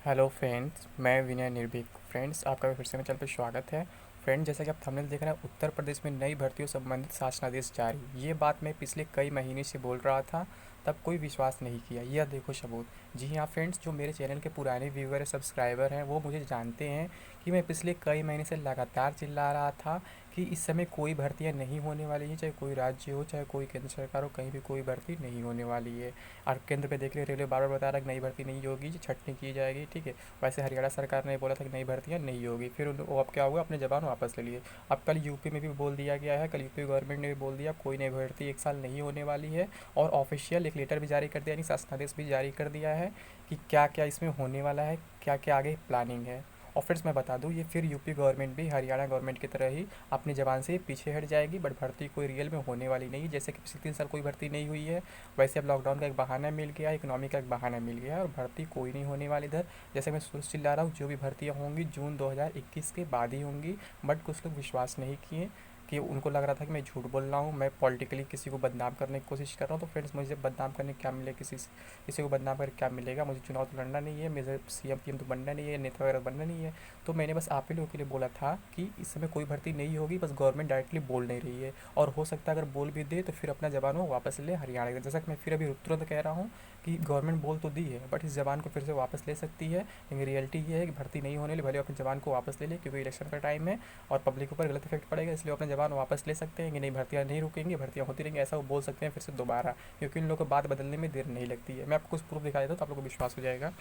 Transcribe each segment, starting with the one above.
Hello friends, मैं विनय निर्भीक। Friends, आपका फिर से मेरे चैनल पे स्वागत है। फ्रेंड, जैसा कि आप थंबनेल देख रहे हैं, उत्तर प्रदेश में नई भर्तियों संबंधित शासनादेश जारी। ये बात मैं पिछले कई महीने से बोल रहा था, तब कोई विश्वास नहीं किया। यह देखो सबूत। जी हाँ फ्रेंड्स, जो मेरे चैनल के पुराने व्यूअर सब्सक्राइबर हैं वो मुझे जानते हैं कि मैं पिछले कई महीने से लगातार चिल्ला रहा था कि इस समय कोई भर्तियां नहीं होने वाली हैं। चाहे कोई राज्य हो, चाहे कोई केंद्र सरकार हो, कहीं भी कोई भर्ती नहीं होने वाली है। और केंद्र पे देख रहे रेलवे बार बार बता रहा है कि नई भर्ती नहीं होगी, छटनी की जाएगी। ठीक है। वैसे हरियाणा सरकार ने बोला था कि नई भर्तियां नहीं होगी, फिर वो अब क्या हुआ, अपने जवान वापस ले लिए। अब कल यूपी में भी बोल दिया गया है, कल यूपी गवर्नमेंट ने भी बोल दिया कोई नई भर्ती एक साल नहीं होने वाली है। और ऑफिशियल एक लेटर भी जारी कर दिया, यानी शासनादेश भी जारी कर दिया है कि क्या क्या इसमें होने वाला है, क्या क्या आगे प्लानिंग है। और फ्रेंड्स, मैं बता दूं, ये फिर यूपी गवर्नमेंट भी हरियाणा गवर्नमेंट की तरह ही अपनी जबान से पीछे हट जाएगी। बट भर्ती कोई रियल में होने वाली नहीं है। जैसे कि पिछले 3 साल कोई भर्ती नहीं हुई है, वैसे अब लॉकडाउन का एक बहाना मिल गया, इकोनॉमी का एक बहाना मिल गया और भर्ती कोई नहीं होने वाली इधर। जैसे मैं शुरू से चिल्ला रहा हूँ, जो भी भर्तियाँ होंगी जून 2021 के बाद ही होंगी। बट कुछ लोग विश्वास नहीं किए, कि उनको लग रहा था कि मैं झूठ बोल रहा हूँ, मैं पॉलिटिकली किसी को बदनाम करने की कोशिश कर रहा हूँ। तो फ्रेंड्स, मुझे बदनाम करने क्या मिले, किसी को बदनाम करके क्या मिलेगा। मुझे चुनाव तो लड़ना नहीं है, मुझे सीएम पीएम तो बनना नहीं है, नेता वगैरह बनना नहीं है। तो मैंने बस आप ही लोगों के लिए बोला था कि इस समय कोई भर्ती नहीं होगी, बस गवर्नमेंट डायरेक्टली बोल नहीं रही है। और हो सकता है अगर बोल भी दे तो फिर अपना जबान वो वापस ले हरियाणा का। जैसा कि मैं फिर अभी तुरंत कह रहा हूँ कि गवर्नमेंट बोल तो दी है, बट इस जबान को फिर से वापस ले सकती है। लेकिन रियलिटी ये है कि भर्ती नहीं होने वाली, भले अपनी जबान को वापस ले ले, क्योंकि इलेक्शन का टाइम है और पब्लिक ऊपर गलत इफेक्ट पड़ेगा। इसलिए वो अपने जबान वापस ले सकते हैं कि नहीं, भर्तियाँ नहीं रुकेंगी, भर्तियाँ होती रहेंगी, ऐसा वो बोल सकते हैं फिर से दोबारा। क्योंकि इन लोगों को बात बदलने में देर नहीं लगती है। मैं आपको कुछ प्रूफ दिखा देता हूँ तो आप लोगों को विश्वास हो जाएगा।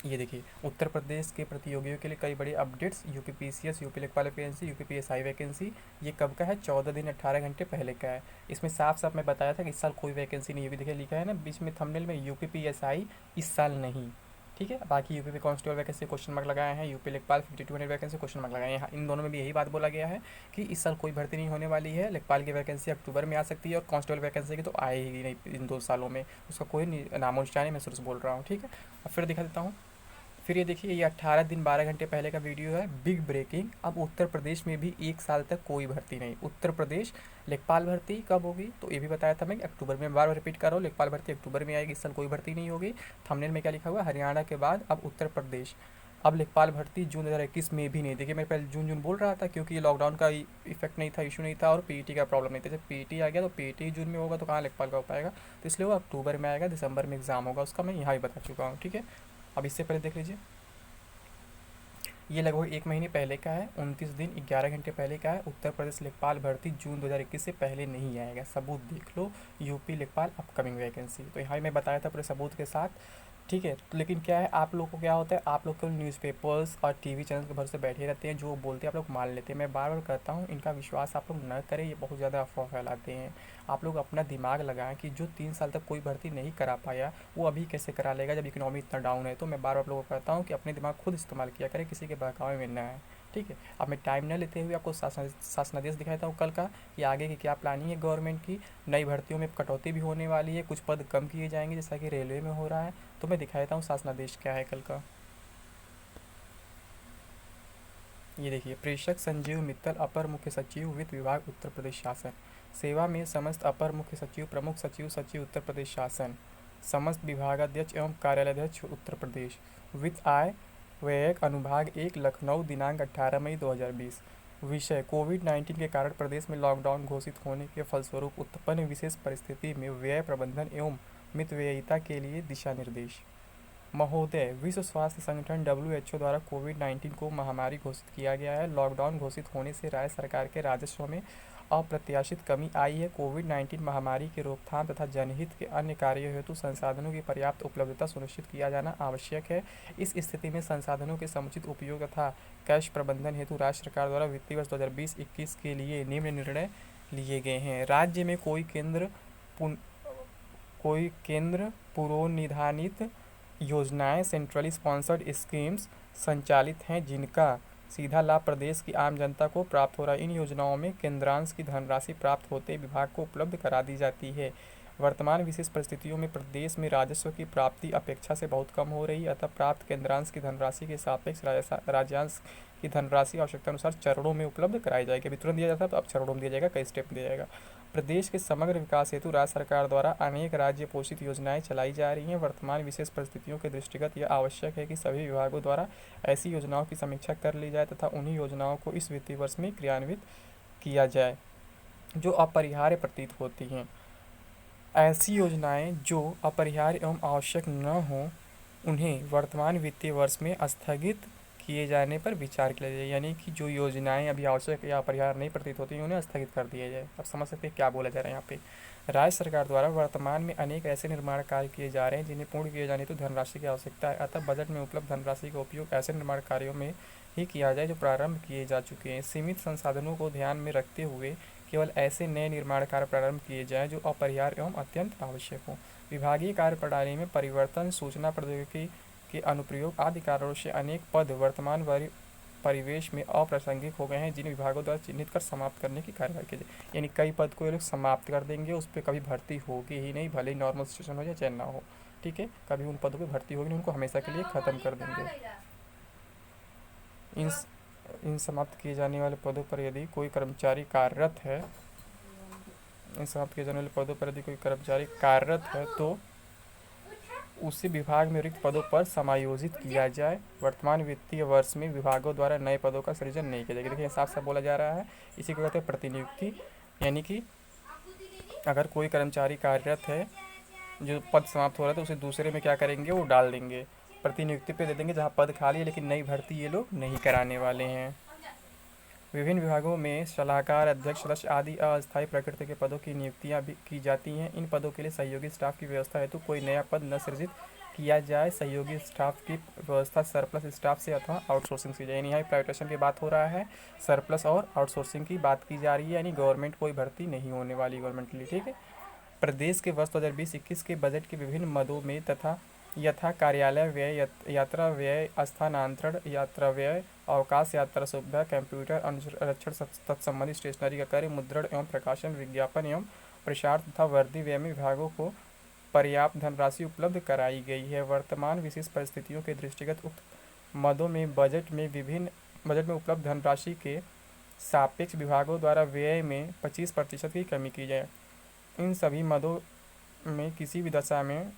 ये देखिए, उत्तर प्रदेश के प्रतियोगियों के लिए कई बड़ी अपडेट्स। यूपी पीसीएस, यूपी लेखपाल वैकेंसी, यूपी पीएसआई वैकेंसी। ये कब का है? 14 दिन 18 घंटे पहले का है। इसमें साफ साफ मैं बताया था कि इस साल कोई वैकेंसी नहीं होगी। देखिए लिखा है ना बीच में थंबनेल में, यूपी पीएसआई इस साल नहीं। ठीक है। बाकी यूपी में कांस्टेबल वैकेंसी क्वेश्चन मार्क लगाए हैं, यूपी लेखपाल 5200 वैकेंसी क्वेश्चन मार्क लगाए हैं। यहाँ इन दोनों में भी यही बात बोला गया है कि इस साल कोई भर्ती नहीं होने वाली है। लेखपाल की वैकेंसी अक्टूबर में आ सकती है और कांस्टेबल वैकेंसी की तो आए ही नहीं इन 2 सालों में। उसका कोई नामो निशान नहीं, मैं शुरू से बोल रहा हूँ। ठीक है। अब फिर दिखा देता हूँ। फिर ये देखिए, ये 18 दिन 12 घंटे पहले का वीडियो है। बिग ब्रेकिंग, अब उत्तर प्रदेश में भी 1 साल तक कोई भर्ती नहीं। उत्तर प्रदेश लेखपाल भर्ती कब होगी तो ये भी बताया था मैं, अक्टूबर में। बार बार रिपीट कर रहा हूँ, लेखपाल भर्ती अक्टूबर में आएगी, इस साल कोई भर्ती नहीं होगी। थंबनेल में क्या लिखा हुआ है? हरियाणा के बाद अब उत्तर प्रदेश। अब लेखपाल भर्ती जून 2021 में भी नहीं। देखिए मैं पहले जून जून बोल रहा था क्योंकि ये लॉकडाउन का इफेक्ट नहीं था, इशू नहीं था और पीईटी का प्रॉब्लम नहीं था। जब पीईटी आ गया तो पीईटी जून में होगा तो कहाँ लेखपाल का हो पाएगा। तो इसलिए वो अक्टूबर में आएगा, दिसंबर में एग्जाम होगा उसका, मैं यहाँ भी बता चुका हूँ। ठीक है। अब इससे पहले देख लीजिए, ये लगभग 1 महीने पहले का है, 29 दिन 11 घंटे पहले का है। उत्तर प्रदेश लेखपाल भर्ती जून 2021 से पहले नहीं आएगा। सबूत देख लो, यूपी लेखपाल अपकमिंग वैकेंसी। तो यहाँ मैं बताया था पूरे सबूत के साथ। ठीक है। तो लेकिन क्या है, आप लोग को क्या होता है, आप लोग केवल न्यूज़पेपर्स और टीवी चैनल के भरोसे बैठे रहते हैं, जो वो बोलते हैं आप लोग मान लेते हैं। मैं बार बार कहता हूँ, इनका विश्वास आप लोग न करें, ये बहुत ज़्यादा अफवाह फैलाते हैं। आप लोग अपना दिमाग लगाएं कि जो 3 साल तक कोई भर्ती नहीं करा पाया वो अभी कैसे करा लेगा जब इकोनॉमी इतना डाउन है। तो मैं बार बार आप लोगों को कहता हूँ कि अपने दिमाग खुद इस्तेमाल किया करें, किसी के बहकावे में न आए। ठीक है। अब मैं टाइम न लेते हुए आपको शासनादेश दिखाता हूँ कल का, कि आगे की क्या प्लानिंग है गवर्नमेंट की। नई भर्तियों में कटौती भी होने वाली है, कुछ पद कम किए जाएंगे जैसा कि रेलवे में हो रहा है। तो मैं दिखा देता हूँ शासनादेश क्या है कल का। ये देखिए, प्रेषक संजीव मित्तल, अपर मुख्य सचिव वित्त विभाग उत्तर प्रदेश शासन। सेवा में समस्त अपर मुख्य सचिव, प्रमुख सचिव, सचिव उत्तर प्रदेश शासन। समस्त विभागाध्यक्ष एवं कार्यालयाध्यक्ष उत्तर प्रदेश। वित्त आय व्यय अनुभाग 1, लखनऊ, दिनांक 18 मई 2020। विषय, कोविड-19 के कारण प्रदेश में लॉकडाउन घोषित होने के फलस्वरूप उत्पन्न विशेष परिस्थिति में व्यय प्रबंधन एवं मितव्ययिता के लिए दिशा निर्देश। महोदय, विश्व स्वास्थ्य संगठन डब्ल्यूएचओ द्वारा कोविड-19 को महामारी घोषित किया गया है। लॉकडाउन घोषित होने से राज्य सरकार के राजस्व में अप्रत्याशित कमी आई है। कोविड-19 महामारी की रोकथाम तथा जनहित के अन्य कार्यों हेतु संसाधनों की पर्याप्त उपलब्धता सुनिश्चित किया जाना आवश्यक है। इस स्थिति में संसाधनों के समुचित उपयोग तथा कैश प्रबंधन हेतु राज्य सरकार द्वारा वित्तीय वर्ष 2020-21 के लिए निम्न निर्णय लिए गए हैं। राज्य में कोई केंद्र पूर्वनिर्धारित योजनाएं, सेंट्रली स्पॉन्सर्ड स्कीम्स संचालित हैं जिनका सीधा लाभ प्रदेश की आम जनता को प्राप्त हो रहा है। इन योजनाओं में केंद्रांश की धनराशि प्राप्त होते विभाग को उपलब्ध करा दी जाती है। वर्तमान विशेष परिस्थितियों में प्रदेश में राजस्व की प्राप्ति अपेक्षा से बहुत कम हो रही है, अतः प्राप्त केंद्रांश की धनराशि के सापेक्ष राज्यांश की धनराशि आवश्यकता अनुसार चरणों में उपलब्ध कराई जाएगी। अभी तुरंत दिया जाता है, तो अब चरणों में दिया जाएगा, कई स्टेप में दिया जाएगा। प्रदेश के समग्र विकास हेतु राज्य सरकार द्वारा अनेक राज्य पोषित योजनाएं चलाई जा रही हैं। वर्तमान विशेष परिस्थितियों के दृष्टिगत यह आवश्यक है कि सभी विभागों द्वारा ऐसी योजनाओं की समीक्षा कर ली जाए तथा उन्हीं योजनाओं को इस वित्तीय वर्ष में क्रियान्वित किया जाए जो अपरिहार्य प्रतीत होती हैं। ऐसी योजनाएं जो अपरिहार्य एवं आवश्यक न हों उन्हें वर्तमान वित्तीय वर्ष में स्थगित किए जाने पर विचार किया जाए। यानी कि जो योजनाएं अभी आवश्यक या अपरिहार्य नहीं प्रतीत होती हैं उन्हें स्थगित कर दिया जाए। अब समझ सकते हैं क्या बोला जा रहा है यहाँ पे। राज्य सरकार द्वारा वर्तमान में अनेक ऐसे निर्माण कार्य किए जा रहे हैं जिन्हें पूर्ण किए जाने हेतु धनराशि की आवश्यकता है। अतः बजट में उपलब्ध धनराशि का उपयोग ऐसे निर्माण कार्यों में ही किया जाए जो प्रारंभ किए जा चुके हैं। सीमित संसाधनों को ध्यान में रखते हुए केवल ऐसे नए निर्माण कार्य प्रारंभ किए जाएं जो अपरिहार्य एवं अत्यंत आवश्यक हों। विभागीय कार्य प्रणाली में परिवर्तन, सूचना प्रौद्योगिकी के अनुप्रयोग आदि कारणों से अनेक पद वर्तमान परिवेश में अप्रासंगिक हो गए हैं जिन्हें विभागों द्वारा चिन्हित कर समाप्त करने की कार्यवाही की जाए। यानी कई पद को ये लोग समाप्त कर देंगे, उस पर कभी भर्ती होगी ही नहीं, भले ही नॉर्मल सिचुएशन हो या चाहे ना हो। ठीक है, कभी उन पदों पर भर्ती होगी नहीं, उनको हमेशा के लिए ख़त्म कर देंगे। इन समाप्त किए जाने वाले पदों पर यदि कोई कर्मचारी कार्यरत है तो उसी विभाग में रिक्त पदों पर समायोजित किया जाए। वर्तमान वित्तीय वर्ष में विभागों द्वारा नए पदों का सृजन नहीं किया जाएगा। देखिए साफ साफ बोला जा रहा है। इसी को कहते हैं प्रतिनियुक्ति। यानी कि अगर कोई कर्मचारी कार्यरत है, जो पद समाप्त हो रहा है, तो उसे दूसरे में क्या करेंगे, वो डाल देंगे, प्रतिनियुक्ति पे दे देंगे जहाँ पद खाली है, लेकिन नई भर्ती ये लोग नहीं कराने वाले हैं। विभिन्न विभागों में सलाहकार, अध्यक्ष, सदस्य आदि अस्थायी प्रकृति के पदों की नियुक्तियां भी की जाती हैं। इन पदों के लिए सहयोगी स्टाफ की व्यवस्था हेतु कोई नया पद न सृजित किया जाए। सहयोगी स्टाफ की व्यवस्था सरप्लस स्टाफ से अथवा आउटसोर्सिंग से जाए। यहाँ प्राइवेटाइजेशन की बात हो रहा है, सरप्लस और आउटसोर्सिंग की बात की जा रही है। यानी गवर्नमेंट कोई भर्ती नहीं होने वाली गवर्नमेंट के लिए। ठीक है। प्रदेश के वर्ष 2020-21 के बजट के विभिन्न मदों में यथा कार्यालय व्यय, यात्रा व्यय, स्थानांतरण यात्रा व्यय, अवकाश यात्रा सुविधा, कंप्यूटर अनुरक्षण तत्संबंधी स्टेशनरी का कार्य, मुद्रण एवं प्रकाशन, विज्ञापन एवं प्रसार तथा वर्दी व्यय में विभागों को पर्याप्त धनराशि उपलब्ध कराई गई है। वर्तमान विशेष परिस्थितियों के दृष्टिगत उक्त मदों में बजट में उपलब्ध धनराशि के सापेक्ष विभागों द्वारा व्यय में 25% की कमी की जाए। इन सभी मदों में किसी भी दशा में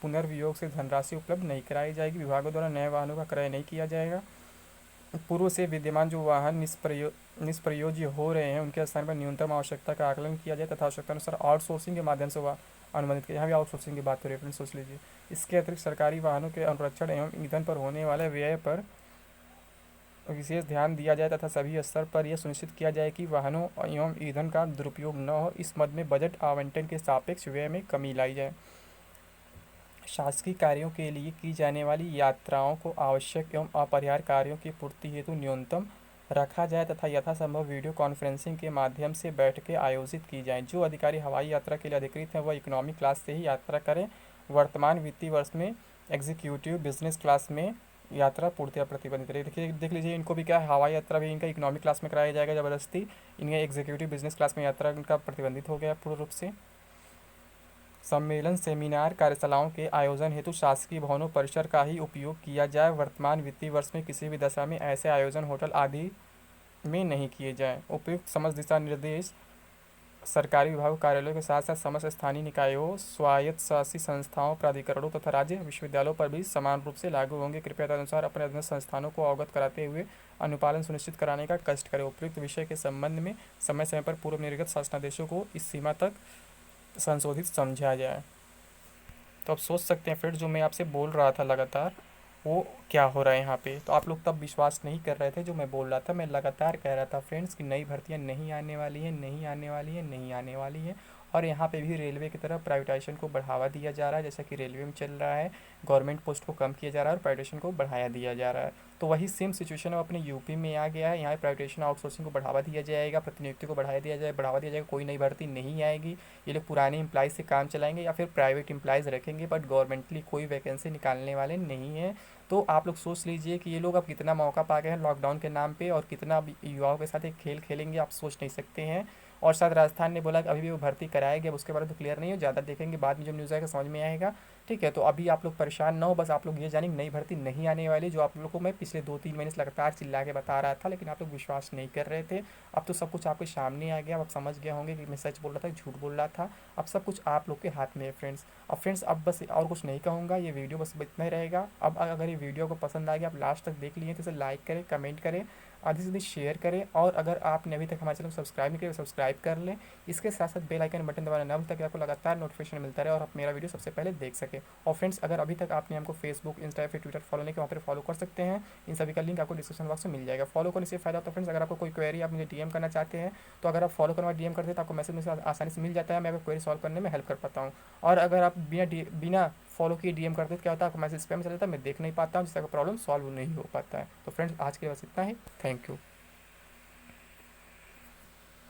पुनर्वियोग से धनराशि उपलब्ध नहीं कराई जाएगी। विभागों द्वारा नए वाहनों का क्रय नहीं किया जाएगा। पूर्व से विद्यमान जो वाहन निष्प्रयोज्य हो रहे हैं उनके स्थान पर न्यूनतम आवश्यकता का आकलन किया जाए तथा आवश्यकता अनुसार आउटसोर्सिंग के माध्यम से वह अनुबंधित किया। यहाँ भी आउटसोर्सिंग की बात हो रही है, फ्रेंड्स सोच लीजिए। इसके अतिरिक्त सरकारी वाहनों के अनुरक्षण एवं ईंधन पर होने वाले व्यय पर विशेष ध्यान दिया जाए तथा सभी स्तर पर यह सुनिश्चित किया जाए कि वाहनों एवं ईंधन का दुरुपयोग न हो। इस मद में बजट आवंटन के सापेक्ष व्यय में कमी लाई जाए। शासकीय कार्यों के लिए की जाने वाली यात्राओं को आवश्यक एवं अपरिहार्य कार्यों की पूर्ति हेतु न्यूनतम रखा जाए तथा यथासंभव वीडियो कॉन्फ्रेंसिंग के माध्यम से बैठकें आयोजित की जाएं। जो अधिकारी हवाई यात्रा के लिए अधिकृत हैं वह इकोनॉमी क्लास से ही यात्रा करें। वर्तमान वित्तीय वर्ष में एग्जीक्यूटिव बिजनेस क्लास में यात्रा पूर्णतः प्रतिबंधित रही। देख लीजिए, इनको भी क्या है, हवाई यात्रा भी इनका इकोनॉमी क्लास में कराया जाएगा ज़बरदस्ती। इनका एग्जीक्यूटिव बिजनेस क्लास में यात्रा इनका प्रतिबंधित हो गया पूर्ण रूप से। सम्मेलन, सेमिनार, कार्यशालाओं के आयोजन हेतु शासकीय भवनों परिसर का ही उपयोग किया जाए। वर्तमान वित्तीय वर्ष में किसी भी दशा में ऐसे आयोजन होटल आदि में नहीं किए जाएं। उपयुक्त समस्त दिशा निर्देश सरकारी विभागों, कार्यालयों के साथ साथ समस्त स्थानीय निकायों, स्वायत्तशासी संस्थाओं, प्राधिकरणों तथा राज्य विश्वविद्यालयों पर भी समान रूप से लागू होंगे। कृपया तदनुसार अपने अधीनस्थ संस्थानों को अवगत कराते हुए अनुपालन सुनिश्चित कराने का कष्ट करें। उपयुक्त विषय के संबंध में समय समय पर पूर्व निर्गत शासनादेशों को इस सीमा तक संशोधित समझा जाए। तो आप सोच सकते हैं फिर जो मैं आपसे बोल रहा था लगातार वो क्या हो रहा है यहाँ पे। तो आप लोग तब विश्वास नहीं कर रहे थे जो मैं बोल रहा था। मैं लगातार कह रहा था फ्रेंड्स कि नई भर्तियाँ नहीं आने वाली हैं, नहीं आने वाली हैं, नहीं आने वाली हैं। और यहाँ पे भी रेलवे की तरफ प्राइवेटाइजेशन को बढ़ावा दिया जा रहा है, जैसा कि रेलवे में चल रहा है। गवर्नमेंट पोस्ट को कम किया जा रहा है और प्राइवेटाइजेशन को बढ़ाया दिया जा रहा है। तो वही सेम सिचुएशन अपने यूपी में आ गया है। यहाँ प्राइवेटाइजेशन, आउटसोर्सिंग को बढ़ावा दिया जाएगा, प्रतिनियुक्ति को बढ़ाया दिया जाए बढ़ावा दिया जाएगा। कोई नई भर्ती नहीं आएगी। ये लोग पुराने एम्प्लॉयज़ से काम चलाएंगे या फिर प्राइवेट एम्प्लॉयज़ रखेंगे, बट गवर्नमेंटली कोई वैकेंसी निकालने वाले नहीं हैं। तो आप लोग सोच लीजिए कि ये लोग अब कितना मौका पा गए हैं लॉकडाउन के नाम पे और कितना युवाओं के साथ एक खेल खेलेंगे, आप सोच नहीं सकते हैं। और शायद राजस्थान ने बोला कि अभी भी वो भर्ती कराएगी, अब उसके बारे में तो क्लियर नहीं हो, ज़्यादा देखेंगे बाद में जब न्यूज़ आएगा समझ में आएगा। ठीक है, तो अभी आप लोग परेशान ना हो, बस आप लोग ये जानिए नई भर्ती नहीं आने वाली, जो आप लोग को मैं पिछले 2-3 महीने से लगातार चिल्ला के बता रहा था, लेकिन आप लोग विश्वास नहीं कर रहे थे। अब तो सब कुछ आपके सामने आ गया, अब आप समझ गए होंगे कि मैं सच बोल रहा था, झूठ बोल रहा था। अब सब कुछ आप लोग के हाथ में है फ्रेंड्स। अब फ्रेंड्स, अब बस और कुछ नहीं कहूँगा, ये वीडियो बस इतना ही रहेगा। अब अगर ये वीडियो को पसंद आ गया, आप लास्ट तक देख लिए तो इसे लाइक करें, कमेंट करें, आधे से अधिक शेयर करें, और अगर आपने अभी तक हमारे चैनल को सब्सक्राइब नहीं किया तो सब्सक्राइब कर लें। इसके साथ साथ बेल आइकन बटन दबाना ना भूलें, ताकि आपको लगातार नोटिफिकेशन मिलता रहे और आप मेरा वीडियो सबसे पहले देख सकें। और फ्रेंड्स, अगर अभी तक आपने हमको फेसबुक, इंस्टा या फिर ट्विटर फॉलो नहीं किया, वहाँ पर फॉलो कर सकते हैं। इन सभी का लिंक आपको डिस्क्रिप्शन बॉक्स में मिल जाएगा। फॉलो करने से फ़ायदा होता है फ्रेंड्स, अगर आपको कोई क्वेरी आप मुझे डीएम करना चाहते हैं, तो अगर आप फॉलो करना डीएम करते हैं तो आपको मैसेज में से आसानी से मिल जाता है, मैं आपको क्वेरी सॉल्व करने में हेल्प कर पाता हूँ। और अगर आप बिना फॉलो किए डीएम करते हैं तो क्या होता है, आपको मैसेज स्पैम चला जाता है, मैं देख नहीं पाता हूँ, जिससे आपका प्रॉब्लम सॉल्व नहीं हो पाता है। तो फ्रेंड्स, आज के लिए बस इतना ही। Thank you.